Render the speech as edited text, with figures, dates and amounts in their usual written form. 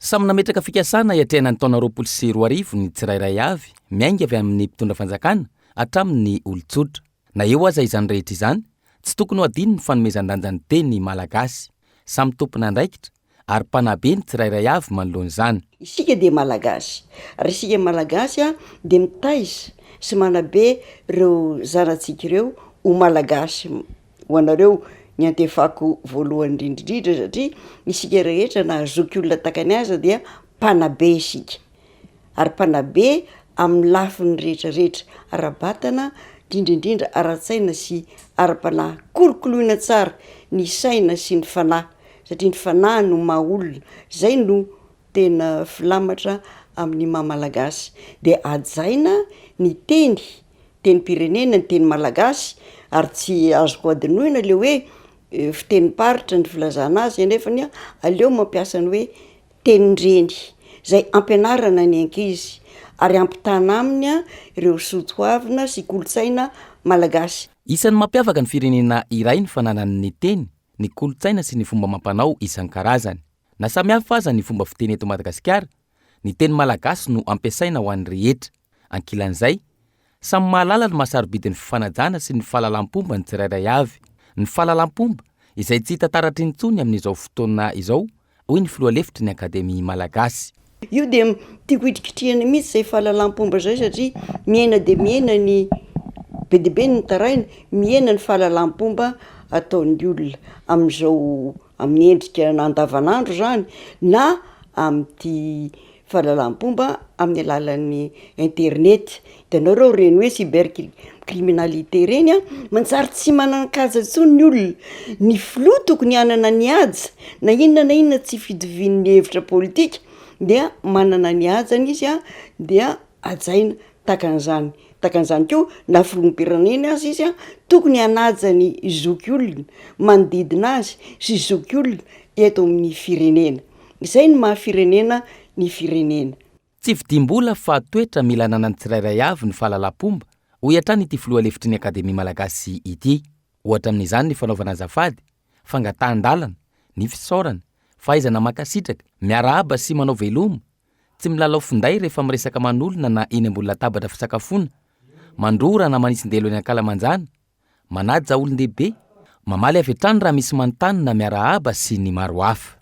Samy nametraka fikasana iatrehana ny taona 2024 ny tsirairay avy miainga avy amin'ny mpitondra fanjakana hatramin'ny olon-tsotra. Na eo aza izany rehetra izany, tsy tokony ho adino ny fanomezan-danjan'ny teny malagasy. Samy tompona andraikitra ary mpanabe ny tsirairay avy manoloan'izany. Isika dia malagasy. Ary isika malagasy dia mitaiza sy manabe ireo zanatsika ireo ho malagasy ho anareo ny antefako voalohany indrindrindra satria isika rehetra na zoky olona takany aza dia mpanabe isika. Ary mpanabe amin'ny lafiny rehetrarehetra ara-batana indrindrindra ara-tsaina sy ara-panahy, kolokoloina tsara ny saina sy ny fanahy satria ny fanahy no maha olona. Zay no tena filamatra amin'ny maha-malagasy. Dia ajaina ny teny-pirenena, ny teny malagasy, ary tsy azoko adinoina le hoe fitenim-paritra ny filazana azy anefany aleo mampiasa ny hoe tenin-dreny zay ampianarana ny ankizy ary ampitana aminy ireo soatoavina sy kolotsaina malagasy. Isan'ny mampiavaka ny firenena iray ny fananany ny teny, ny kolotsaina sy ny fomba mampanao isan-karazany. Na samihafa aza ny fomba fiteny eto Madagasikara, ny teny malagasy no ampiasaina ho an'ny rehetra. Ankilan'izay, samy mahalala ny mahasarobidin'ny fifanajana sy ny fahalalam-pomba ny tsirairay avy. Ny fahalalam-pomba izay tsy hita taratry intsony amin'izao fotoana izao, hoy ny filoha lefitry ny Akademia Malagasy. Io dia tiako hitrikitrihana mihitsy zay fahalalam-pomba zay satria miaina dia miaina ny be dia be ny taraina, miaina ny fahalalam-pomba ataon'ny olona amin'izao amin'ny endrika andavanandro zany na amin'ny fahalalam-pomba amin'ny alalan'ny internet. Hitanareo reny hoe cybercriminalité reny manjary tsy manan-kaja intsony ny olona. Ny filoha tokony hanana ny haja na inona tsy fidivin'ny hevitra politika dia manana ny hajany izy dia ajaina takan'izany. Takan'izany koa na filoham-pirenena azy izy tokony hanaja ny zoky olona manodidina azy sy zoky olona eto amin'ny firenena. Izay ny maha-firenena ny firenena. Tsy vidim-bola fa toetra mila hanana ny tsirairay avy ny fahalalam-pomba, hoy hatrany ity filoha lefitry ny Akademia Malagasy ity. Ohatra amin'izany ny fanaovana azafady, fangatahan-dalana, ny fisaorana, fahaizana makasitraka, miarahaba sy manao velomo, tsy milalao finday rehefa miresaka manolona na eny ambony latabatra fisakafoana, mandrora na manisindelo eny ankalamanjana, manaja olon-dehibe, mamaly avy hatrany raha misy manontany na miarahaba sy ny maro hafa.